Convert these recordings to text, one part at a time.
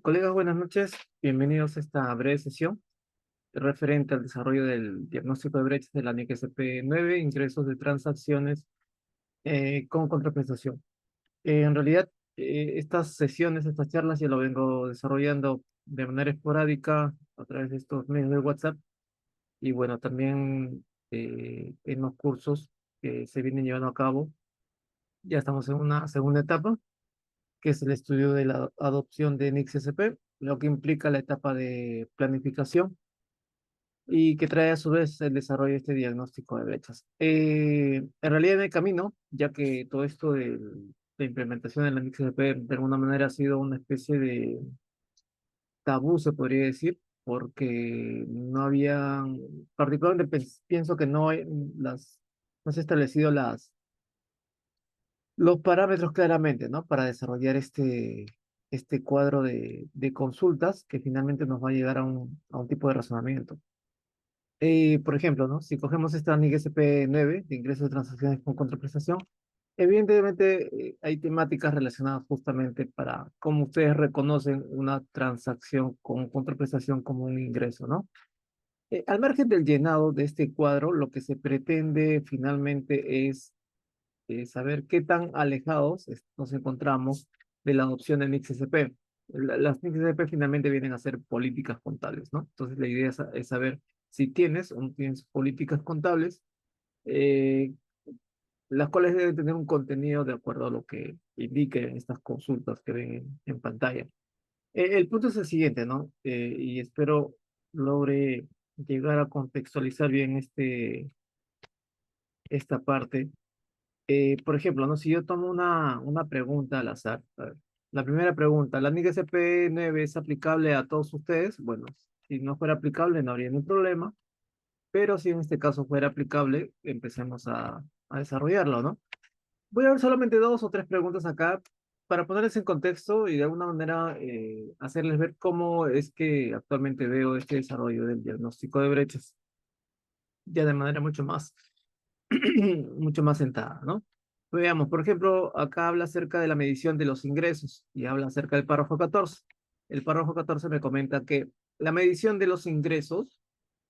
Colegas, buenas noches. Bienvenidos a esta breve sesión referente al desarrollo del diagnóstico de brechas de la NIC-SP 9, ingresos de transacciones con contraprestación. En realidad, estas sesiones, estas charlas, ya lo vengo desarrollando de manera esporádica a través de estos medios de WhatsApp y bueno, también en los cursos que se vienen llevando a cabo. Ya estamos en una segunda etapa que es el estudio de la adopción de NICS-SP, lo que implica la etapa de planificación y que trae a su vez el desarrollo de este diagnóstico de brechas. En realidad en el camino, ya que todo esto de implementación de la NICS-SP de alguna manera ha sido una especie de tabú, se podría decir, porque no había, particularmente pienso que no se han establecido los parámetros claramente, ¿no? Para desarrollar este cuadro de consultas que finalmente nos va a llegar a un tipo de razonamiento. Por ejemplo, ¿no? Si cogemos esta NIC SP9 de ingresos de transacciones con contraprestación, evidentemente hay temáticas relacionadas justamente para cómo ustedes reconocen una transacción con contraprestación como un ingreso, ¿no? Al margen del llenado de este cuadro, lo que se pretende finalmente es saber qué tan alejados nos encontramos de la adopción de NICS-SP. Las NICS-SP finalmente vienen a ser políticas contables, ¿no? Entonces la idea es saber si tienes o no tienes políticas contables, eh, las cuales deben tener un contenido de acuerdo a lo que indiquen estas consultas que ven en pantalla. El punto es el siguiente, ¿no? Y espero logre llegar a contextualizar bien esta parte. Por ejemplo, ¿no? Si yo tomo una pregunta al azar, a ver, la primera pregunta, ¿la NIC SP9 es aplicable a todos ustedes? Bueno, si no fuera aplicable no habría ningún problema, pero si en este caso fuera aplicable, empecemos a desarrollarlo, ¿no? Voy a ver solamente dos o tres preguntas acá para ponerles en contexto y de alguna manera hacerles ver cómo es que actualmente veo este desarrollo del diagnóstico de brechas, ya de manera mucho más mucho más sentada, ¿no? Veamos, por ejemplo, acá habla acerca de la medición de los ingresos y habla acerca del párrafo 14. El párrafo 14 me comenta que la medición de los ingresos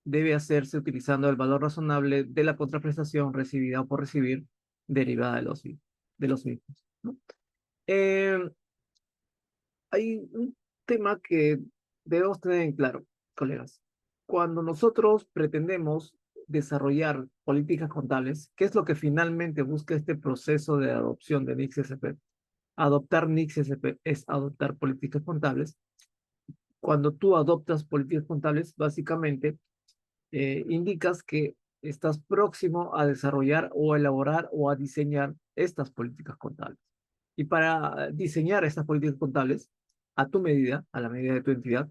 debe hacerse utilizando el valor razonable de la contraprestación recibida o por recibir derivada de los mismos, ¿no? Eh, Hay un tema que debemos tener en claro, colegas. Cuando nosotros pretendemos desarrollar políticas contables, ¿qué es lo que finalmente busca este proceso de adopción de NICS-SP? Adoptar NICS-SP es adoptar políticas contables. Cuando tú adoptas políticas contables, básicamente indicas que estás próximo a desarrollar o a elaborar o a diseñar estas políticas contables. Y para diseñar estas políticas contables, a tu medida, a la medida de tu entidad,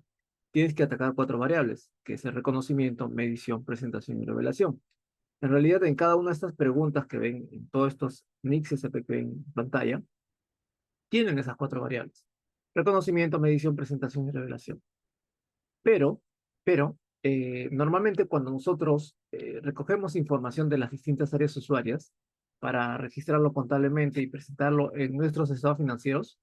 tienes que atacar cuatro variables, que es el reconocimiento, medición, presentación y revelación. En realidad, en cada una de estas preguntas que ven, en todos estos NICs SP que ven en pantalla, tienen esas cuatro variables. Reconocimiento, medición, presentación y revelación. Pero, pero, normalmente cuando nosotros recogemos información de las distintas áreas usuarias para registrarlo contablemente y presentarlo en nuestros estados financieros,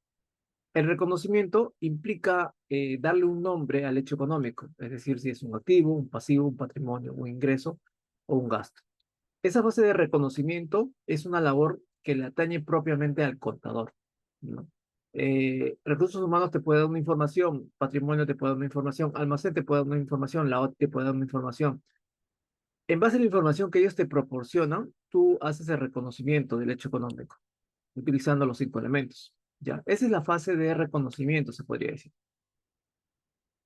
el reconocimiento implica darle un nombre al hecho económico, es decir, si es un activo, un pasivo, un patrimonio, un ingreso o un gasto. Esa fase de reconocimiento es una labor que le atañe propiamente al contador, ¿no? Recursos humanos te puede dar una información, patrimonio te puede dar una información, almacén te puede dar una información, la OT te puede dar una información. En base a la información que ellos te proporcionan, tú haces el reconocimiento del hecho económico, utilizando los cinco elementos. ¿Ya? Esa es la fase de reconocimiento, se podría decir.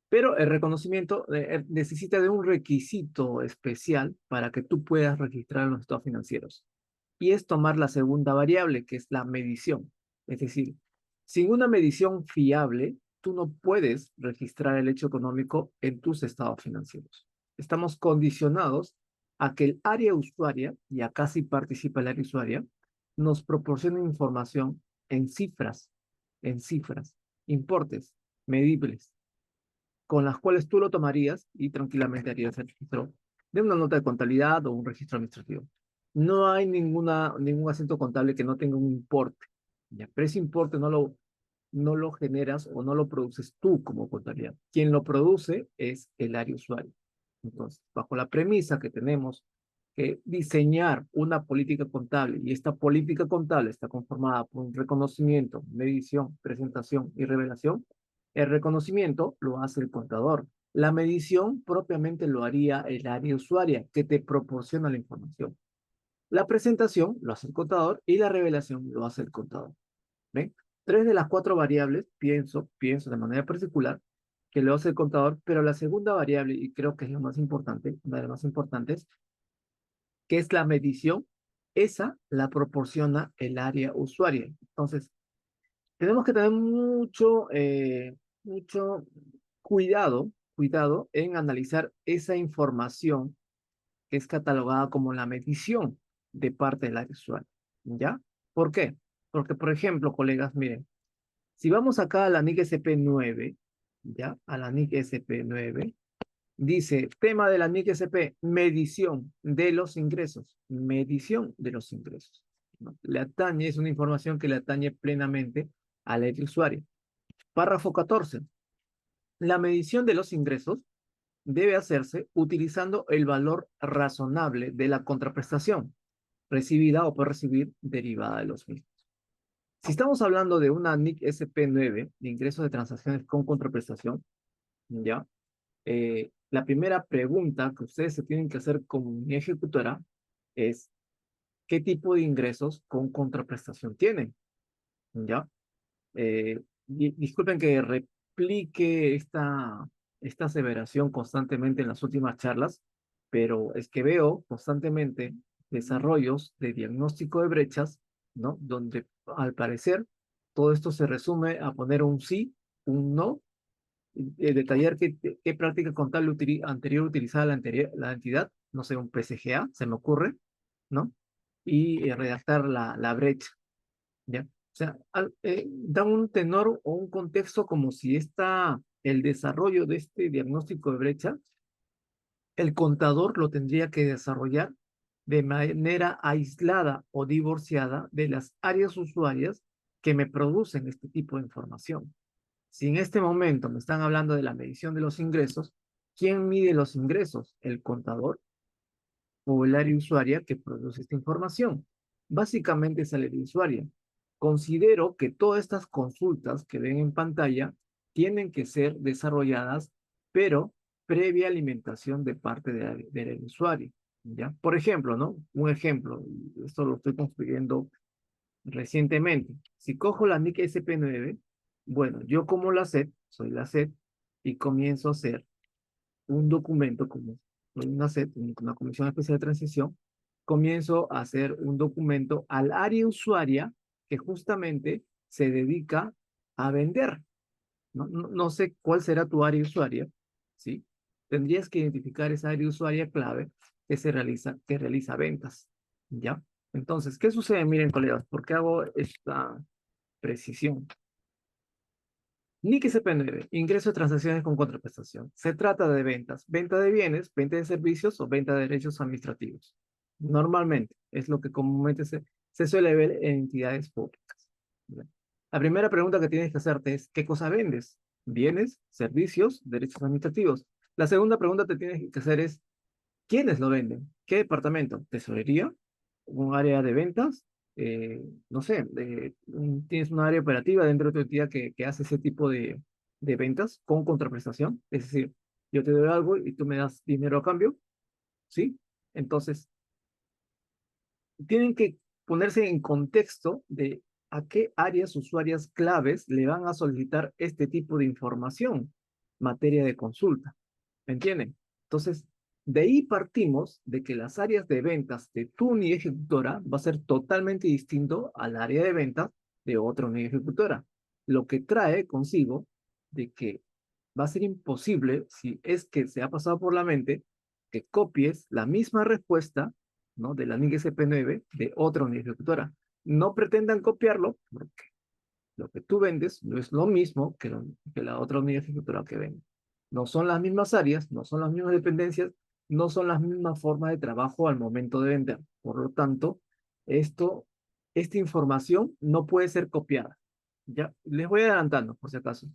Pero el reconocimiento necesita de un requisito especial para que tú puedas registrar los estados financieros. Y es tomar la segunda variable, que es la medición. Es decir, sin una medición fiable, tú no puedes registrar el hecho económico en tus estados financieros. Estamos condicionados a que el área usuaria, y acá sí participa el área usuaria, nos proporcione información en cifras, importes, medibles, con las cuales tú lo tomarías y tranquilamente harías el registro de una nota de contabilidad o un registro administrativo. No hay ningún asiento contable que no tenga un importe, ¿ya? Pero ese importe no lo generas o no lo produces tú como contabilidad. Quien lo produce es el área usuario. Entonces, bajo la premisa que tenemos que diseñar una política contable y esta política contable está conformada por un reconocimiento, medición, presentación y revelación, el reconocimiento lo hace el contador. La medición propiamente lo haría el área usuaria que te proporciona la información. La presentación lo hace el contador y la revelación lo hace el contador. ¿Ven? Tres de las cuatro variables, pienso de manera particular, que lo hace el contador, pero la segunda variable, y creo que es la más importante, una de las más importantes, que es la medición, esa la proporciona el área usuaria. Entonces, tenemos que tener mucho cuidado en analizar esa información que es catalogada como la medición de parte del área usuaria. ¿Ya? ¿Por qué? Porque, por ejemplo, colegas, miren, si vamos acá a la NIC SP9, ¿ya? A la NIC SP9, dice, tema de la NIC SP, medición de los ingresos. Medición de los ingresos, ¿no? Le atañe, es una información que le atañe plenamente a la usuario. Párrafo 14. La medición de los ingresos debe hacerse utilizando el valor razonable de la contraprestación recibida o por recibir derivada de los mismos. Si estamos hablando de una NIC SP9, de ingresos de transacciones con contraprestación, ¿ya? La primera pregunta que ustedes se tienen que hacer como mi ejecutora es, ¿qué tipo de ingresos con contraprestación tienen? ¿Ya? Disculpen que replique esta aseveración constantemente en las últimas charlas, pero es que veo constantemente desarrollos de diagnóstico de brechas, ¿no? Donde al parecer todo esto se resume a poner un sí, un no, detallar qué práctica contable anterior utilizaba la entidad, no sé, un PCGA, se me ocurre, ¿no? Y redactar la brecha. ¿Ya? O sea, dan un tenor o un contexto como si el desarrollo de este diagnóstico de brecha, el contador lo tendría que desarrollar de manera aislada o divorciada de las áreas usuarias que me producen este tipo de información. Si en este momento me están hablando de la medición de los ingresos, ¿quién mide los ingresos? ¿El contador o el área usuaria que produce esta información? Básicamente es el área usuaria. Considero que todas estas consultas que ven en pantalla tienen que ser desarrolladas, pero previa alimentación de parte del usuario. ¿Ya? Por ejemplo, ¿no? Un ejemplo, esto lo estoy construyendo recientemente. Si cojo la NIC SP9, bueno, yo como la SED, soy la SED, y comienzo a hacer un documento como una SET, una Comisión Especial de Transición, comienzo a hacer un documento al área usuaria que justamente se dedica a vender. No sé cuál será tu área usuaria, ¿sí? Tendrías que identificar esa área usuaria clave que realiza ventas, ¿ya? Entonces, ¿qué sucede? Miren, colegas, ¿por qué hago esta precisión? NIC CP9, ingreso de transacciones con contraprestación. Se trata de ventas, venta de bienes, venta de servicios o venta de derechos administrativos. Normalmente, es lo que comúnmente se suele ver en entidades públicas. ¿Ya? La primera pregunta que tienes que hacerte es, ¿qué cosa vendes? Bienes, servicios, derechos administrativos. La segunda pregunta que tienes que hacer es, ¿quiénes lo venden? ¿Qué departamento? ¿Tesorería? ¿Un área de ventas? No sé, tienes una área operativa dentro de tu entidad que hace ese tipo de ventas con contraprestación. Es decir, yo te doy algo y tú me das dinero a cambio, ¿sí? Entonces, tienen que ponerse en contexto de a qué áreas usuarias claves le van a solicitar este tipo de información, materia de consulta. ¿Me entienden? Entonces, de ahí partimos de que las áreas de ventas de tu unidad ejecutora va a ser totalmente distinto al área de ventas de otra unidad ejecutora, lo que trae consigo de que va a ser imposible, si es que se ha pasado por la mente, que copies la misma respuesta, ¿no? De la NIC SP9 de otra unidad ejecutora. No pretendan copiarlo, porque lo que tú vendes no es lo mismo que la otra unidad ejecutora que vende. No son las mismas áreas, no son las mismas dependencias, no son las mismas formas de trabajo al momento de vender. Por lo tanto, esta información no puede ser copiada. Ya, les voy adelantando, por si acaso.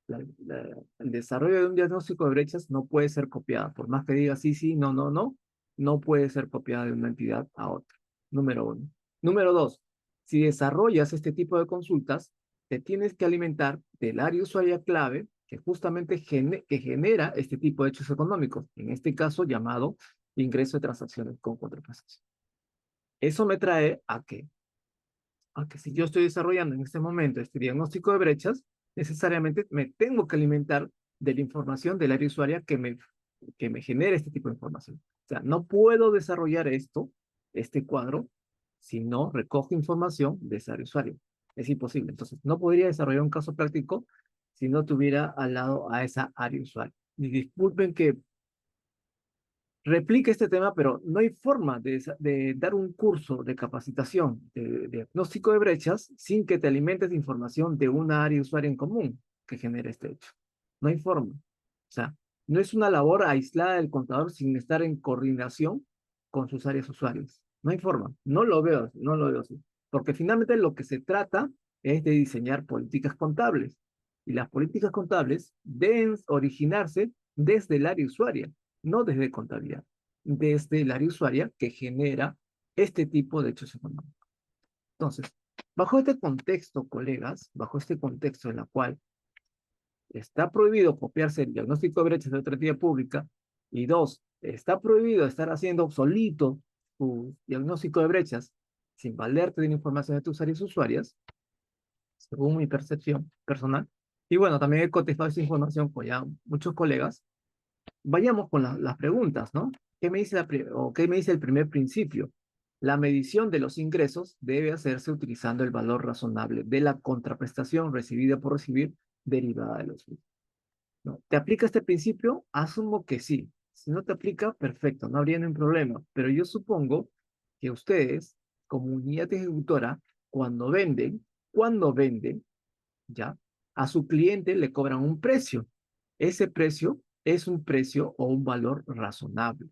El desarrollo de un diagnóstico de brechas no puede ser copiada. Por más que diga sí, sí, no, no, no, no puede ser copiada de una entidad a otra. Número uno. Número dos, si desarrollas este tipo de consultas, te tienes que alimentar del área usuaria clave que justamente que genera este tipo de hechos económicos, en este caso llamado ingreso de transacciones con contraprestación. Eso me trae a que si yo estoy desarrollando en este momento este diagnóstico de brechas, necesariamente me tengo que alimentar de la información del área usuaria que me genere este tipo de información. O sea, no puedo desarrollar este cuadro, si no recojo información de ese área usuaria. Es imposible. Entonces, no podría desarrollar un caso práctico si no tuviera al lado a esa área usuaria. Y disculpen que replica este tema, pero no hay forma de dar un curso de capacitación de diagnóstico de brechas sin que te alimentes de información de una área usuaria en común que genere este hecho. No hay forma. O sea, no es una labor aislada del contador sin estar en coordinación con sus áreas usuarias. No hay forma. No lo veo así. Porque finalmente lo que se trata es de diseñar políticas contables. Y las políticas contables deben originarse desde el área usuaria, no desde contabilidad, desde el área usuaria que genera este tipo de hechos económicos. Entonces, bajo este contexto, colegas, bajo este contexto en el cual está prohibido copiarse el diagnóstico de brechas de otra entidad pública, y dos, está prohibido estar haciendo obsoleto tu diagnóstico de brechas sin valerte de la información de tus áreas usuarias, según mi percepción personal, y bueno, también he cotejado esa información con ya muchos colegas. Vayamos con las preguntas, ¿no? ¿Qué me dice el primer principio? La medición de los ingresos debe hacerse utilizando el valor razonable de la contraprestación recibida por recibir derivada de los mismos, ¿no? ¿Te aplica este principio? Asumo que sí. Si no te aplica, perfecto, no habría ningún problema. Pero yo supongo que ustedes, como unidad ejecutora, cuando venden, ¿ya? A su cliente le cobran un precio. Ese precio es un precio o un valor razonable.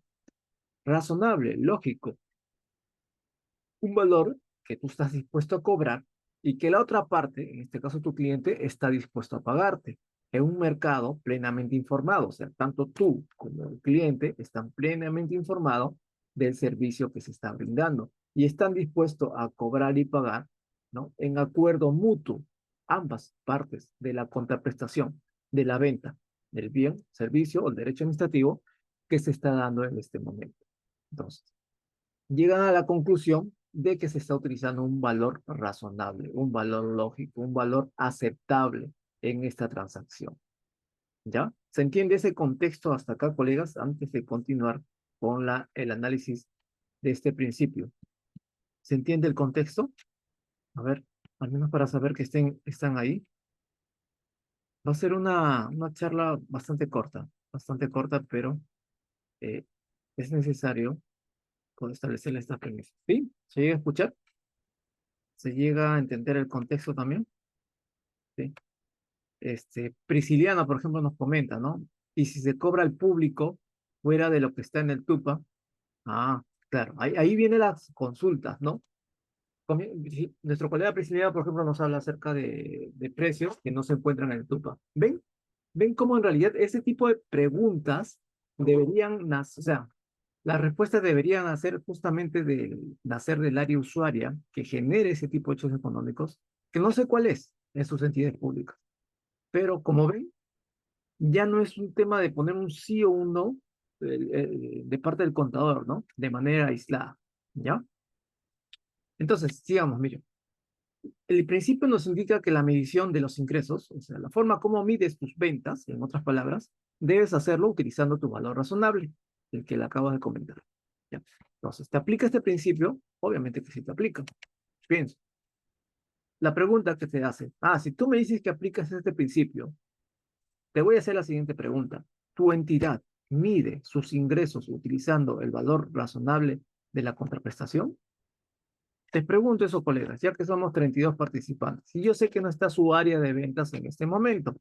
Razonable, lógico. Un valor que tú estás dispuesto a cobrar y que la otra parte, en este caso tu cliente, está dispuesto a pagarte. En un mercado plenamente informado, o sea, tanto tú como el cliente están plenamente informados del servicio que se está brindando y están dispuestos a cobrar y pagar, ¿no? En acuerdo mutuo, ambas partes de la contraprestación, de la venta del bien, servicio o el derecho administrativo que se está dando en este momento. Entonces, llegan a la conclusión de que se está utilizando un valor razonable, un valor lógico, un valor aceptable en esta transacción. ¿Ya? ¿Se entiende ese contexto hasta acá, colegas? Antes de continuar con el análisis de este principio. ¿Se entiende el contexto? A ver, al menos para saber que están ahí. Va a ser una charla bastante corta, pero eh, es necesario establecer esta premisa. ¿Sí? ¿Se llega a escuchar? ¿Se llega a entender el contexto también? ¿Sí? Prisciliana, por ejemplo, nos comenta, ¿no? Y si se cobra al público fuera de lo que está en el TUPA, claro, ahí vienen las consultas, ¿no? Si nuestro colega Prisciliana, por ejemplo, nos habla acerca de precios que no se encuentran en el TUPA. ¿Ven? ¿Ven cómo en realidad ese tipo de preguntas o sea, las respuestas deberían hacer justamente nacer del área usuaria que genere ese tipo de hechos económicos, que no sé cuál es en sus entidades públicas. Pero como ven, ya no es un tema de poner un sí o un no de parte del contador, ¿no? De manera aislada, ¿ya? Entonces, sigamos, miren. El principio nos indica que la medición de los ingresos, o sea, la forma como mides tus ventas, en otras palabras, debes hacerlo utilizando tu valor razonable, el que le acabo de comentar. ¿Ya? Entonces, ¿te aplica este principio? Obviamente que sí te aplica. Pienso. La pregunta que te hace, si tú me dices que aplicas este principio, te voy a hacer la siguiente pregunta. ¿Tu entidad mide sus ingresos utilizando el valor razonable de la contraprestación? Te pregunto eso, colegas, ya que somos 32 participantes. Y yo sé que no está su área de ventas en este momento,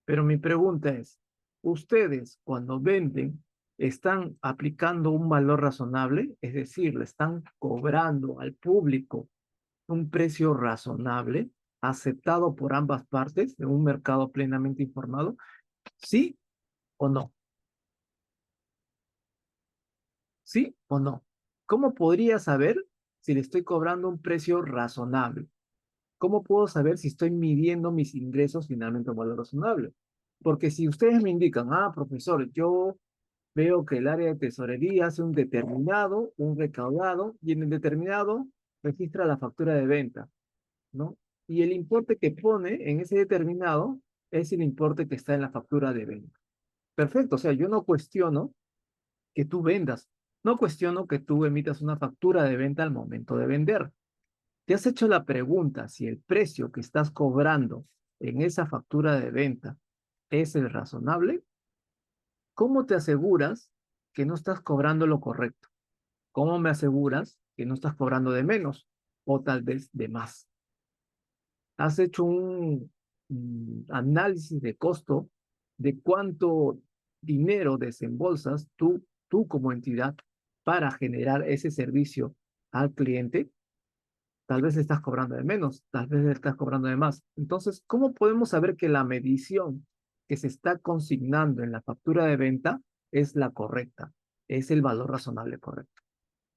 pero mi pregunta es, ¿ustedes cuando venden están aplicando un valor razonable? Es decir, ¿le están cobrando al público un precio razonable? aceptado por ambas partes en un mercado plenamente informado? ¿Sí o no? ¿Sí o no? ¿Cómo podría saber si le estoy cobrando un precio razonable? ¿Cómo puedo saber si estoy midiendo mis ingresos finalmente a un valor razonable? Porque si ustedes me indican, ah, profesor, yo veo que el área de tesorería hace un determinado, un recaudado, y en el determinado registra la factura de venta, ¿no? Y el importe que pone en ese determinado es el importe que está en la factura de venta. Perfecto, o sea, yo no cuestiono que tú vendas, no cuestiono que tú emitas una factura de venta al momento de vender. ¿Te has hecho la pregunta si el precio que estás cobrando en esa factura de venta es el razonable? ¿Cómo te aseguras que no estás cobrando lo correcto? ¿Cómo me aseguras que no estás cobrando de menos o tal vez de más? ¿Has hecho un análisis de costo de cuánto dinero desembolsas tú como entidad para generar ese servicio al cliente? Tal vez estás cobrando de menos, tal vez estás cobrando de más. Entonces, ¿cómo podemos saber que la medición que se está consignando en la factura de venta es la correcta? Es el valor razonable correcto.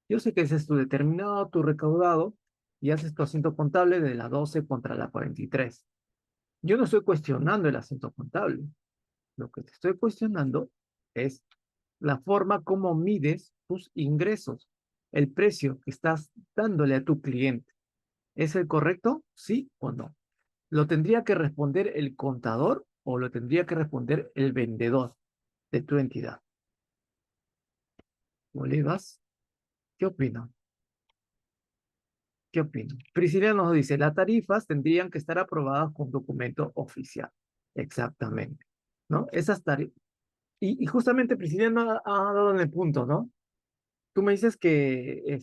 Yo sé que ese es tu determinado, tu recaudado, y haces tu asiento contable de la 12 contra la 43. Yo no estoy cuestionando el asiento contable. Lo que te estoy cuestionando es la forma como mides tus ingresos, el precio que estás dándole a tu cliente. ¿Es el correcto? ¿Sí o no? ¿Lo tendría que responder el contador o lo tendría que responder el vendedor de tu entidad? Olivas, ¿qué opina? ¿Qué opina? Priscila nos dice, las tarifas tendrían que estar aprobadas con documento oficial. Exactamente. ¿No? Esas tarifas. Y justamente Priscila ha dado en el punto, ¿no? Tú me dices que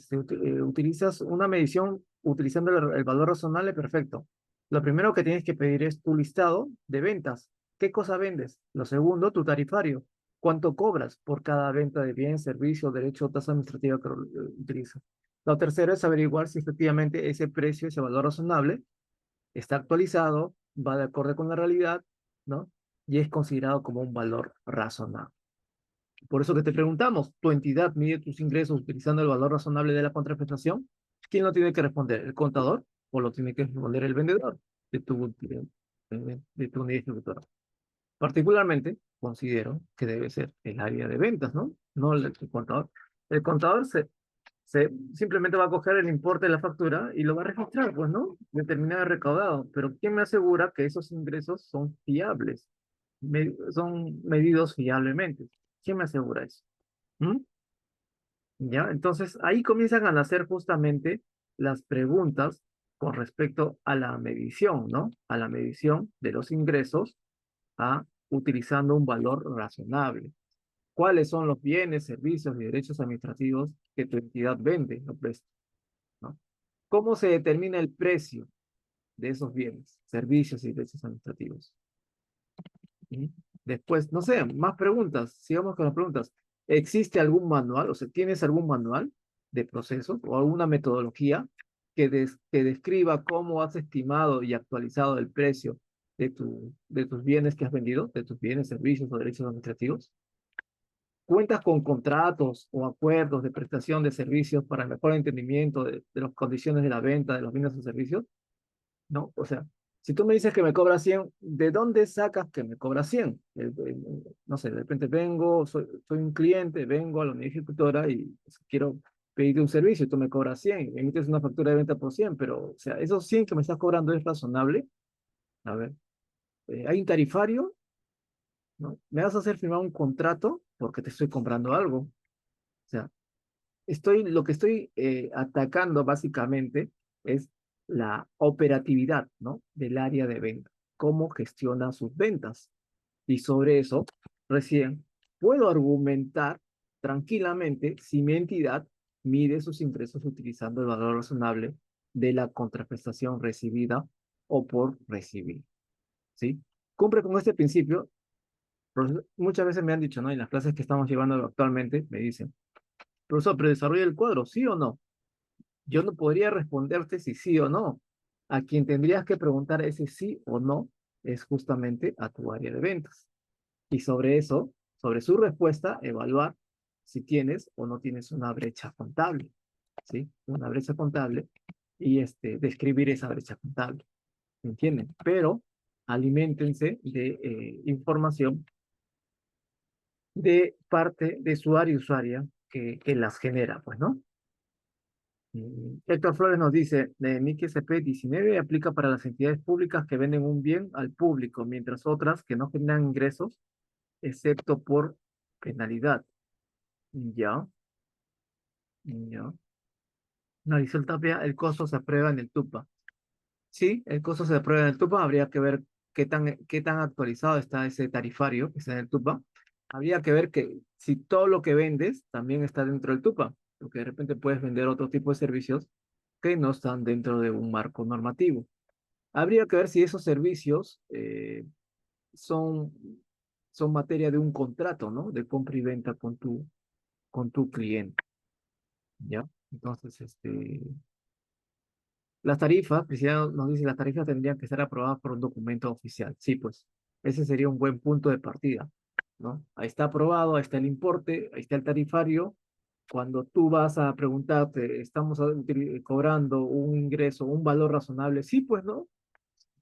utilizas una medición utilizando el valor razonable, perfecto. Lo primero que tienes que pedir es tu listado de ventas. ¿Qué cosa vendes? Lo segundo, tu tarifario. ¿Cuánto cobras por cada venta de bien, servicio, derecho o tasa administrativa que utilizas? Lo tercero es averiguar si efectivamente ese precio, ese valor razonable, está actualizado, va de acuerdo con la realidad, ¿no? Y es considerado como un valor razonable. Por eso que te preguntamos, ¿tu entidad mide tus ingresos utilizando el valor razonable de la contraprestación? ¿Quién lo tiene que responder? ¿El contador o lo tiene que responder el vendedor de tu unidad ejecutora? Particularmente, considero que debe ser el área de ventas, ¿no? No el contador. El contador simplemente va a coger el importe de la factura y lo va a registrar, pues, ¿no? Determinado recaudado. Pero ¿quién me asegura que esos ingresos son fiables? Son medidos fiablemente. ¿Quién me asegura eso? ¿Mm? ¿Ya? Entonces, ahí comienzan a nacer justamente las preguntas con respecto a la medición, ¿no? A la medición de los ingresos utilizando un valor razonable. ¿Cuáles son los bienes, servicios y derechos administrativos que tu entidad vende o presta? ¿No? ¿Cómo se determina el precio de esos bienes, servicios y derechos administrativos? ¿Mm? Después, no sé, más preguntas. Sigamos con las preguntas. ¿Existe algún manual, o sea, tienes algún manual de procesos o alguna metodología que describa cómo has estimado y actualizado el precio de tus bienes que has vendido, de tus bienes, servicios o derechos administrativos? ¿Cuentas con contratos o acuerdos de prestación de servicios para el mejor entendimiento de las condiciones de la venta de los bienes o servicios? ¿No? O sea, si tú me dices que me cobra 100, ¿de dónde sacas que me cobra 100? No sé, de repente soy un cliente, vengo a la unidad ejecutora y pues, quiero pedirte un servicio y tú me cobras 100, me emites una factura de venta por 100, pero, o sea, ¿esos 100 que me estás cobrando es razonable? A ver, ¿hay un tarifario? ¿No? ¿Me vas a hacer firmar un contrato porque te estoy comprando algo? O sea, lo que estoy atacando básicamente es la operatividad, ¿no? Del área de venta, cómo gestiona sus ventas. Y sobre eso, recién puedo argumentar tranquilamente si mi entidad mide sus ingresos utilizando el valor razonable de la contraprestación recibida o por recibir, ¿sí? Cumple con este principio. Muchas veces me han dicho, ¿no? En las clases que estamos llevando actualmente, me dicen, profesor, pero desarrolla el cuadro, ¿sí o no? Yo no podría responderte si sí o no. A quien tendrías que preguntar ese sí o no es justamente a tu área de ventas. Y sobre eso, sobre su respuesta, evaluar si tienes o no tienes una brecha contable, ¿sí? Una brecha contable y describir esa brecha contable, ¿entienden? Pero aliméntense de información de parte de usuario y usuaria que las genera, pues, ¿no? Héctor Flores nos dice, MIC SP 19 aplica para las entidades públicas que venden un bien al público, mientras otras que no generan ingresos, excepto por penalidad. Ya, ya. Marisol Tapia, el costo se aprueba en el TUPA. Sí, el costo se aprueba en el TUPA. Habría que ver qué tan actualizado está ese tarifario que está en el TUPA. Habría que ver que si todo lo que vendes también está dentro del TUPA, porque de repente puedes vender otro tipo de servicios que no están dentro de un marco normativo. Habría que ver si esos servicios son, son materia de un contrato, ¿no? De compra y venta con tu cliente, ¿ya? Entonces, las tarifas, Cristiano nos dice, las tarifas tendrían que ser aprobadas por un documento oficial. Sí, pues, ese sería un buen punto de partida, ¿no? Ahí está aprobado, ahí está el importe, ahí está el tarifario. Cuando tú vas a preguntarte, estamos cobrando un ingreso, un valor razonable, sí, pues, ¿no?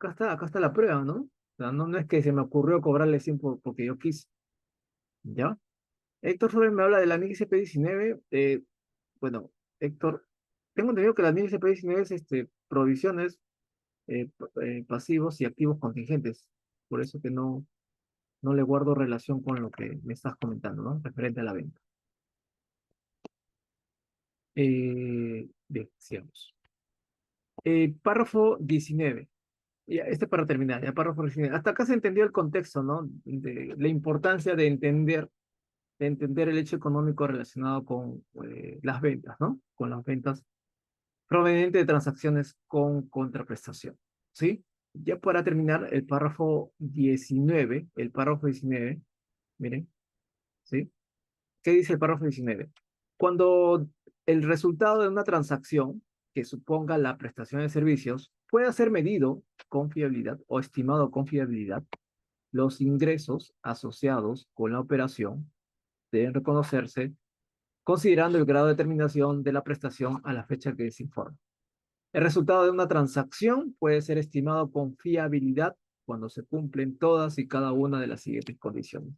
Acá está la prueba, ¿no? O sea, no, no es que se me ocurrió cobrarle 100 porque yo quise, ¿ya? Héctor Flores me habla de la NIC CP19. Bueno, Héctor, tengo entendido que la NIC CP19 es provisiones, pasivos y activos contingentes. Por eso que no le guardo relación con lo que me estás comentando, ¿no? Referente a la venta. Bien, sigamos. Párrafo 19. Ya, para terminar, ya párrafo 19. Hasta acá se entendió el contexto, ¿no? De la importancia de entender el hecho económico relacionado con las ventas, ¿no? Con las ventas provenientes de transacciones con contraprestación, ¿sí? Ya para terminar, el párrafo 19, miren, ¿sí? ¿Qué dice el párrafo 19? Cuando el resultado de una transacción que suponga la prestación de servicios pueda ser medido con fiabilidad o estimado con fiabilidad, los ingresos asociados con la operación deben reconocerse considerando el grado de terminación de la prestación a la fecha que se informa. El resultado de una transacción puede ser estimado con fiabilidad cuando se cumplen todas y cada una de las siguientes condiciones.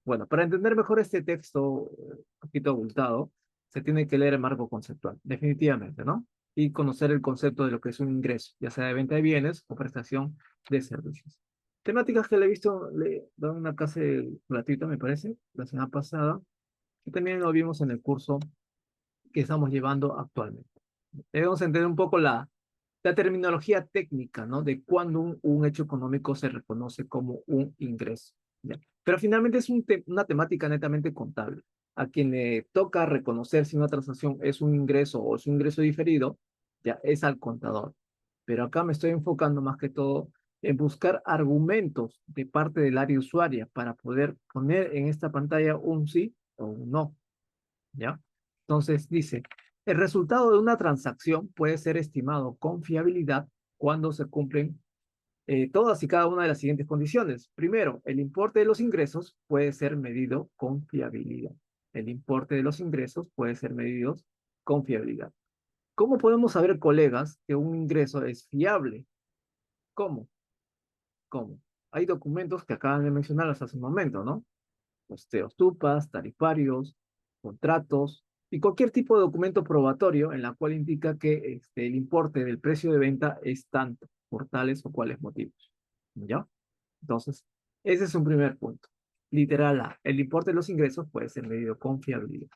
Bueno, para entender mejor este texto, un poquito abultado, se tiene que leer el marco conceptual, definitivamente, ¿no? Y conocer el concepto de lo que es un ingreso, ya sea de venta de bienes o prestación de servicios. Temáticas que le he visto, le he dado una clase gratuita, me parece, la semana pasada, y también lo vimos en el curso que estamos llevando actualmente. Debemos entender un poco la terminología técnica, ¿no? De cuándo un hecho económico se reconoce como un ingreso. ¿Ya? Pero finalmente es una temática netamente contable. A quien le toca reconocer si una transacción es un ingreso o es un ingreso diferido, ya es al contador. Pero acá me estoy enfocando más que todo en buscar argumentos de parte del área usuaria para poder poner en esta pantalla un sí o un no. ¿Ya? Entonces dice, el resultado de una transacción puede ser estimado con fiabilidad cuando se cumplen todas y cada una de las siguientes condiciones. Primero, el importe de los ingresos puede ser medido con fiabilidad. El importe de los ingresos puede ser medido con fiabilidad. ¿Cómo podemos saber, colegas, que un ingreso es fiable? ¿Cómo? ¿Cómo? Hay documentos que acaban de mencionar hace un momento, ¿no? Posteos TUPAS, tarifarios, contratos y cualquier tipo de documento probatorio en la cual indica que el importe del precio de venta es tanto por tales o cuales motivos. ¿Ya? Entonces, ese es un primer punto. Literal A, el importe de los ingresos puede ser medido con fiabilidad.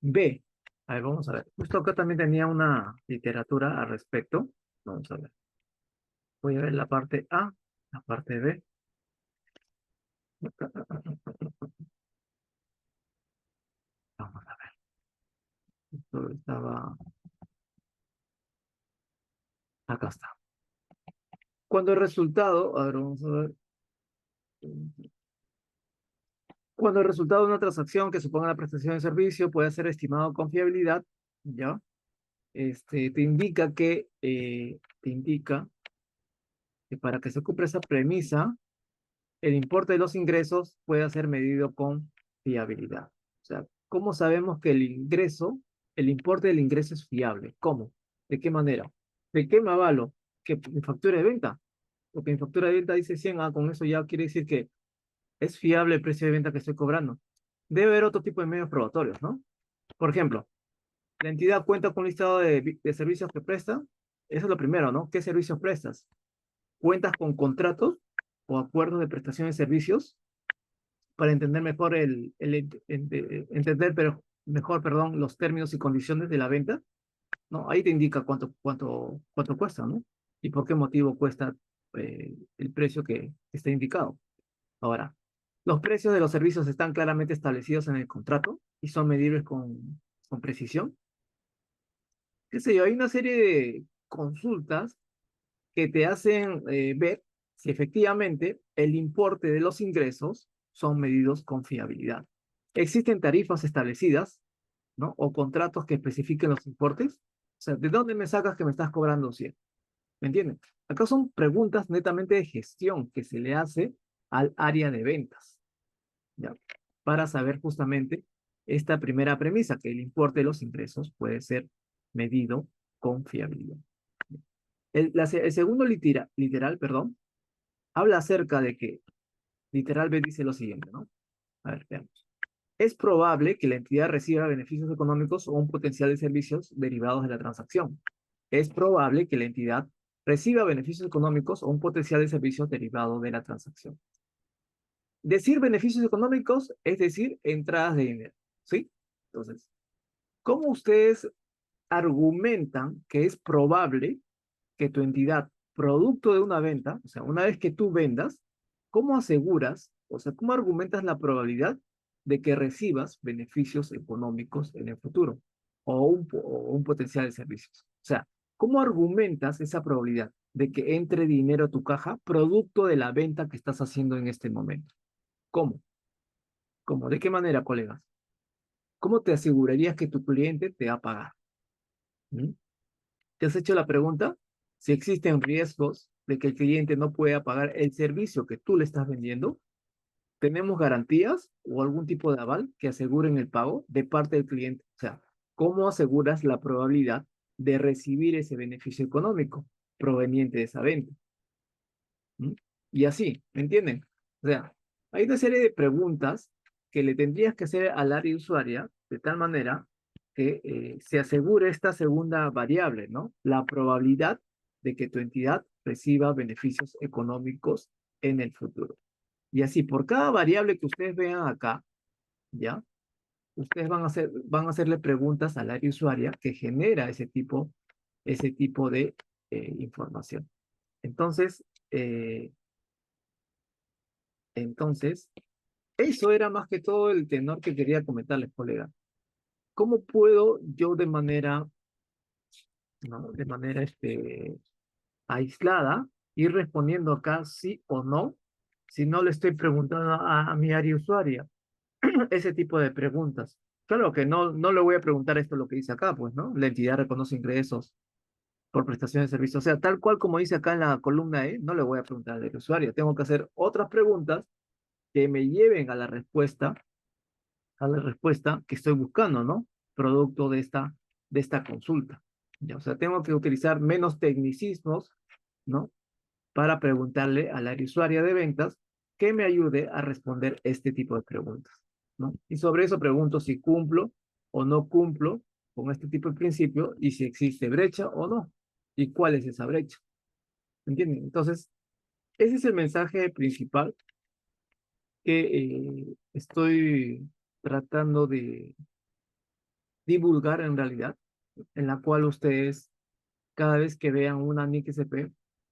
B, a ver, vamos a ver. Justo acá también tenía una literatura al respecto. Vamos a ver. Voy a ver la parte A, la parte B. Vamos a ver. Esto estaba... Acá está. Cuando el resultado, a ver, vamos a ver, cuando el resultado de una transacción que suponga la prestación de servicio puede ser estimado con fiabilidad, ¿ya? te indica que para que se cumpla esa premisa, el importe de los ingresos puede ser medido con fiabilidad. O sea, ¿cómo sabemos que el importe del ingreso es fiable? ¿Cómo? ¿De qué manera? ¿De qué me avalo? ¿Que mi factura de venta? Porque mi factura de venta dice 100, con eso ya quiere decir que es fiable el precio de venta que estoy cobrando. Debe haber otro tipo de medios probatorios, ¿no? Por ejemplo, la entidad cuenta con un listado de servicios que presta. Eso es lo primero, ¿no? ¿Qué servicios prestas? ¿Cuentas con contratos o acuerdos de prestación de servicios para entender mejor entender pero mejor, perdón, los términos y condiciones de la venta? ¿No? Ahí te indica cuánto cuesta, ¿no? Y por qué motivo cuesta el precio que está indicado. Ahora, los precios de los servicios están claramente establecidos en el contrato y son medibles con precisión. Qué sé yo, hay una serie de consultas que te hacen ver si efectivamente el importe de los ingresos son medidos con fiabilidad. Existen tarifas establecidas, ¿no? O contratos que especifiquen los importes. O sea, ¿de dónde me sacas que me estás cobrando 100? ¿Me entienden? Acá son preguntas netamente de gestión que se le hace al área de ventas, ¿ya? Para saber justamente esta primera premisa, que el importe de los ingresos puede ser medido con fiabilidad. El segundo literal, perdón, habla acerca de que, literalmente dice lo siguiente, ¿no? A ver, veamos. Es probable que la entidad reciba beneficios económicos o un potencial de servicios derivados de la transacción. Es probable que la entidad reciba beneficios económicos o un potencial de servicios derivado de la transacción. Decir beneficios económicos es decir entradas de dinero, ¿sí? Entonces, ¿cómo ustedes argumentan que es probable que tu entidad, producto de una venta, o sea, una vez que tú vendas, ¿cómo aseguras, o sea, cómo argumentas la probabilidad de que recibas beneficios económicos en el futuro o un potencial de servicios? O sea, ¿cómo argumentas esa probabilidad de que entre dinero a tu caja producto de la venta que estás haciendo en este momento? ¿Cómo? ¿Cómo? ¿De qué manera, colegas? ¿Cómo te asegurarías que tu cliente te va a pagar? ¿Mm? ¿Te has hecho la pregunta? Si existen riesgos de que el cliente no pueda pagar el servicio que tú le estás vendiendo, ¿tenemos garantías o algún tipo de aval que aseguren el pago de parte del cliente? O sea, ¿cómo aseguras la probabilidad de recibir ese beneficio económico proveniente de esa venta? ¿Mm? Y así, ¿me entienden? O sea, hay una serie de preguntas que le tendrías que hacer al área usuaria de tal manera que se asegure esta segunda variable, ¿no? La probabilidad de que tu entidad reciba beneficios económicos en el futuro. Y así, por cada variable que ustedes vean acá, ¿ya? Ustedes van a hacerle preguntas al área usuaria que genera ese tipo de información. Entonces, eh, entonces, eso era más que todo el tenor que quería comentarles, colega. ¿Cómo puedo yo de manera, ¿no? De manera aislada ir respondiendo acá sí o no si no le estoy preguntando a mi área usuaria ese tipo de preguntas? Claro que no le voy a preguntar esto lo que dice acá, pues, ¿no? La entidad reconoce ingresos por prestación de servicios. O sea, tal cual como dice acá en la columna E, no le voy a preguntar al usuario. Tengo que hacer otras preguntas que me lleven a la respuesta que estoy buscando, ¿no? Producto de esta consulta. ¿Ya? O sea, tengo que utilizar menos tecnicismos, ¿no? Para preguntarle al área usuaria de ventas que me ayude a responder este tipo de preguntas, ¿no? Y sobre eso pregunto si cumplo o no cumplo con este tipo de principio y si existe brecha o no. ¿Y cuál es esa brecha? ¿Entienden? Entonces, ese es el mensaje principal que estoy tratando de divulgar en realidad, en la cual ustedes, cada vez que vean una NIC SP,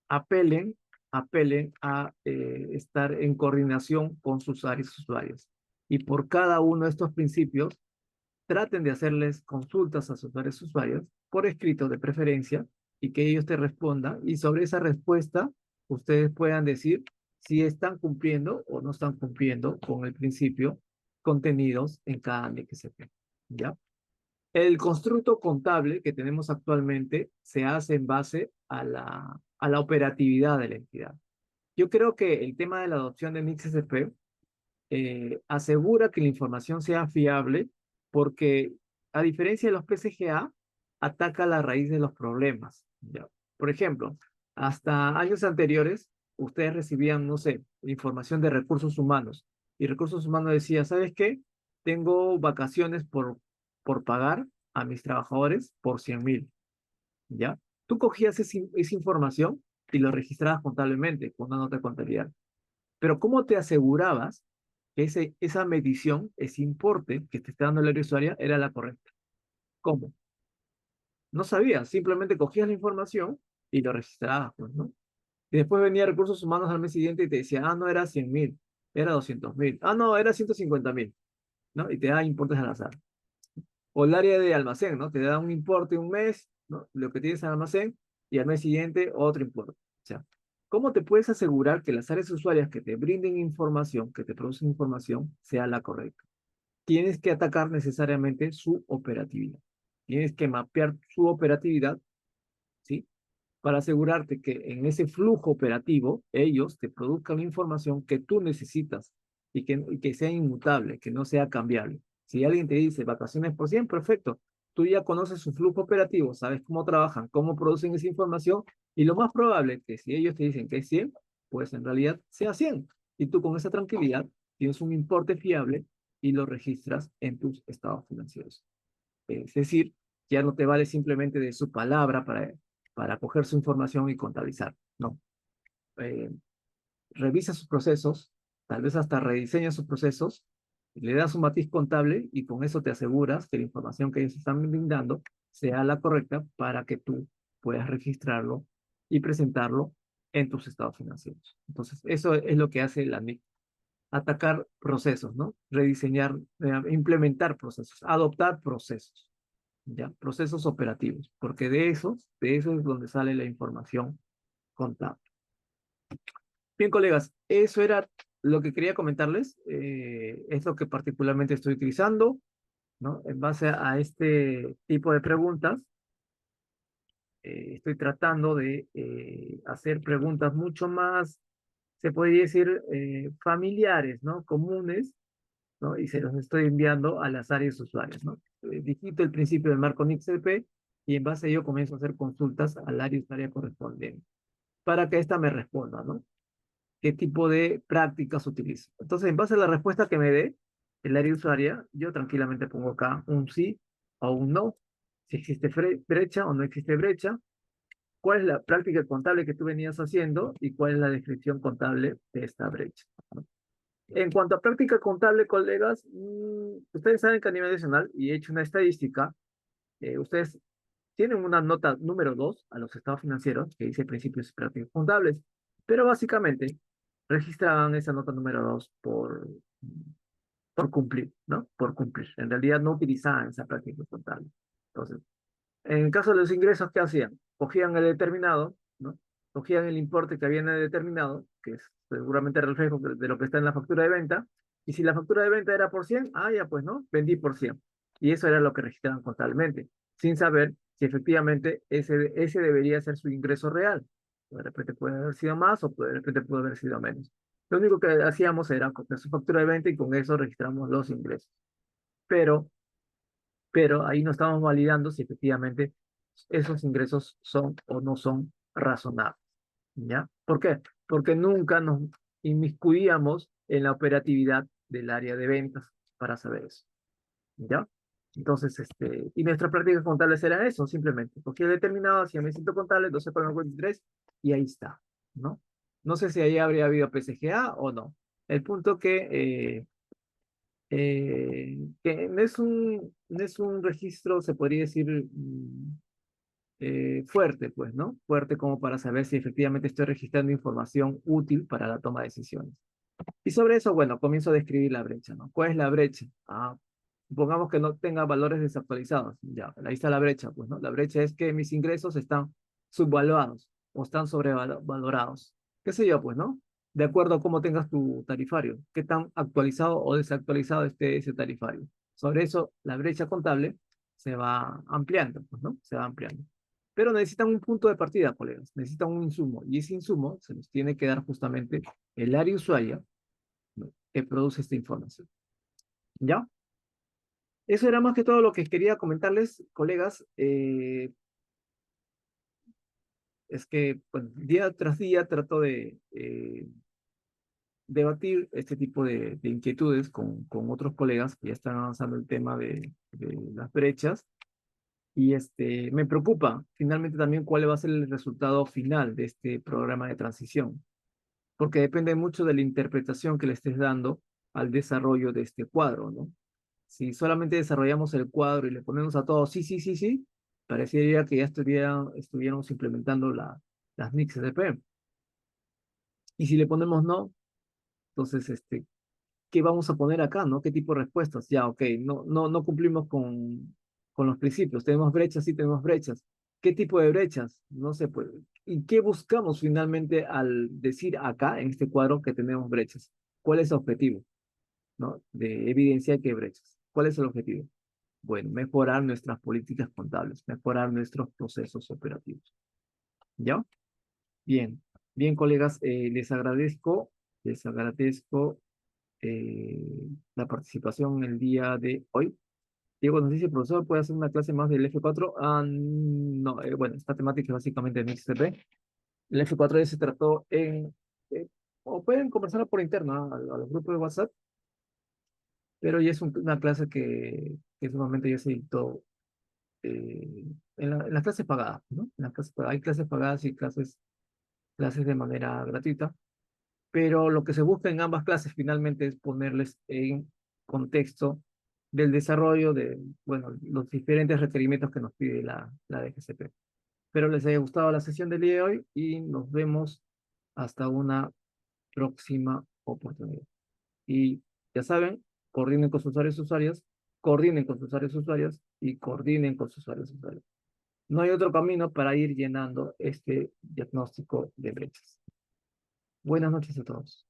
apelen, apelen a estar en coordinación con sus áreas usuarios. Y por cada uno de estos principios, traten de hacerles consultas a sus áreas usuarios, por escrito de preferencia, y que ellos te respondan, y sobre esa respuesta, ustedes puedan decir si están cumpliendo o no están cumpliendo con el principio contenidos en cada NIC SP. ¿Ya? El constructo contable que tenemos actualmente se hace en base a la operatividad de la entidad. Yo creo que el tema de la adopción de NICSP asegura que la información sea fiable porque, a diferencia de los PCGA, ataca la raíz de los problemas. ¿Ya? Por ejemplo, hasta años anteriores, ustedes recibían, no sé, información de recursos humanos y recursos humanos decía, ¿sabes qué? Tengo vacaciones por pagar a mis trabajadores por 100.000, ¿ya? Tú cogías esa información y lo registrabas contablemente con una nota de contabilidad. Pero ¿cómo te asegurabas que esa medición, ese importe que te está dando el área usuaria era la correcta? ¿Cómo? No sabías, simplemente cogías la información y lo registrabas, pues, ¿no? Y después venía recursos humanos al mes siguiente y te decía, ah, no era 100.000, era 200.000, ah, no, era 150.000, ¿no? Y te da importes al azar. O el área de almacén, ¿no? Te da un importe un mes, ¿no? Lo que tienes en almacén, y al mes siguiente otro importe. O sea, ¿cómo te puedes asegurar que las áreas usuarias que te brinden información, que te producen información, sea la correcta? Tienes que atacar necesariamente su operatividad. Tienes que mapear su operatividad, ¿sí? Para asegurarte que en ese flujo operativo ellos te produzcan la información que tú necesitas y que sea inmutable, que no sea cambiable. Si alguien te dice vacaciones por 100, perfecto. Tú ya conoces su flujo operativo, sabes cómo trabajan, cómo producen esa información y lo más probable es que si ellos te dicen que es 100, pues en realidad sea 100. Y tú con esa tranquilidad tienes un importe fiable y lo registras en tus estados financieros. Es decir, ya no te vale simplemente de su palabra para coger su información y contabilizar. No. Eh, Revisa sus procesos, tal vez hasta rediseña sus procesos, le das un matiz contable y con eso te aseguras que la información que ellos están brindando sea la correcta para que tú puedas registrarlo y presentarlo en tus estados financieros. Entonces, eso es lo que hace la NIC. Atacar procesos, ¿no? Rediseñar, implementar procesos, adoptar procesos. ¿Ya? Procesos operativos, porque de eso es donde sale la información contable. Bien, colegas, eso era lo que quería comentarles. Es lo que particularmente estoy utilizando, ¿no? En base a este tipo de preguntas, estoy tratando de hacer preguntas mucho más, se podría decir, familiares, ¿no? Comunes, ¿no? Y se los estoy enviando a las áreas usuarias, ¿no? Digito el principio del marco NICSP y en base a ello comienzo a hacer consultas al área usuaria correspondiente para que ésta me responda, ¿no? ¿Qué tipo de prácticas utilizo? Entonces, en base a la respuesta que me dé el área usuaria, yo tranquilamente pongo acá un sí o un no, si existe brecha o no existe brecha, cuál es la práctica contable que tú venías haciendo y cuál es la descripción contable de esta brecha, ¿no? En cuanto a práctica contable, colegas, ustedes saben que a nivel nacional, y he hecho una estadística, ustedes tienen una nota número 2 a los estados financieros que dice principios y prácticas contables, pero básicamente registraban esa nota número 2 por cumplir, ¿no? Por cumplir. En realidad no utilizaban esa práctica contable. Entonces, en el caso de los ingresos, ¿qué hacían? Cogían el determinado, ¿no? Cogían el importe que habían determinado, que es seguramente el reflejo de lo que está en la factura de venta, y si la factura de venta era por 100, ah, ya pues, ¿no? Vendí por 100. Y eso era lo que registraban contablemente, sin saber si efectivamente ese debería ser su ingreso real. De repente puede haber sido más o de repente puede haber sido menos. Lo único que hacíamos era coger su factura de venta y con eso registramos los ingresos. Pero pero ahí no estamos validando si efectivamente esos ingresos son o no son razonables, ¿ya? ¿Por qué? Porque nunca nos inmiscuíamos en la operatividad del área de ventas para saber eso, ¿ya? Entonces, y nuestras prácticas contables eran eso, simplemente. Cogía determinado, hacía mi cito contable, 12 para 43, y ahí está, ¿no? No sé si ahí habría habido PCGA o no. El punto que no es un registro, se podría decir, fuerte, pues, ¿no? Fuerte como para saber si efectivamente estoy registrando información útil para la toma de decisiones. Y sobre eso, bueno, comienzo a describir la brecha, ¿no? ¿Cuál es la brecha? Ah, supongamos que no tenga valores desactualizados. Ya, ahí está la brecha, pues, ¿no? La brecha es que mis ingresos están subvaluados o están sobrevalorados. ¿Qué sé yo, pues, no? De acuerdo a cómo tengas tu tarifario, qué tan actualizado o desactualizado esté ese tarifario. Sobre eso, la brecha contable se va ampliando, pues, ¿no? Se va ampliando. Pero necesitan un punto de partida, colegas, necesitan un insumo, y ese insumo se los tiene que dar justamente el área usuaria, ¿no?, que produce esta información. ¿Ya? Eso era más que todo lo que quería comentarles, colegas. Es que, bueno, día tras día trato de debatir este tipo de inquietudes con otros colegas que ya están avanzando el tema de las brechas. Y me preocupa finalmente también cuál va a ser el resultado final de este programa de transición, porque depende mucho de la interpretación que le estés dando al desarrollo de este cuadro, ¿no? Si solamente desarrollamos el cuadro y le ponemos a todos sí, sí, sí, sí, parecería que ya estuviéramos implementando las NICs de P. Y si le ponemos no, entonces, ¿qué vamos a poner acá, no? ¿Qué tipo de respuestas? Ya, ok, no cumplimos con los principios. Tenemos brechas, sí tenemos brechas. ¿Qué tipo de brechas? No sé, pues. ¿Y qué buscamos finalmente al decir acá, en este cuadro, que tenemos brechas? ¿Cuál es el objetivo, no? De evidenciar que hay brechas. ¿Cuál es el objetivo? Bueno, mejorar nuestras políticas contables, mejorar nuestros procesos operativos. ¿Ya? Bien, bien, colegas, les agradezco la participación el día de hoy. Diego nos dice, profesor, ¿puede hacer una clase más del F4? Ah, no, bueno, esta temática es básicamente en XCP. El F4 ya se trató o pueden conversarlo por interno, a los grupos de WhatsApp, pero ya es una clase que en su momento ya se dictó en las clases pagadas, ¿no? En las clases pagadas. Hay clases pagadas y clases de manera gratuita, pero lo que se busca en ambas clases finalmente es ponerles en contexto del desarrollo de, bueno, los diferentes requerimientos que nos pide la DGCP. Espero les haya gustado la sesión del día de hoy y nos vemos hasta una próxima oportunidad. Y ya saben, coordinen con sus usuarios y usuarias, coordinen con sus usuarios y usuarias y coordinen con sus usuarios y usuarias. No hay otro camino para ir llenando este diagnóstico de brechas. Buenas noches a todos.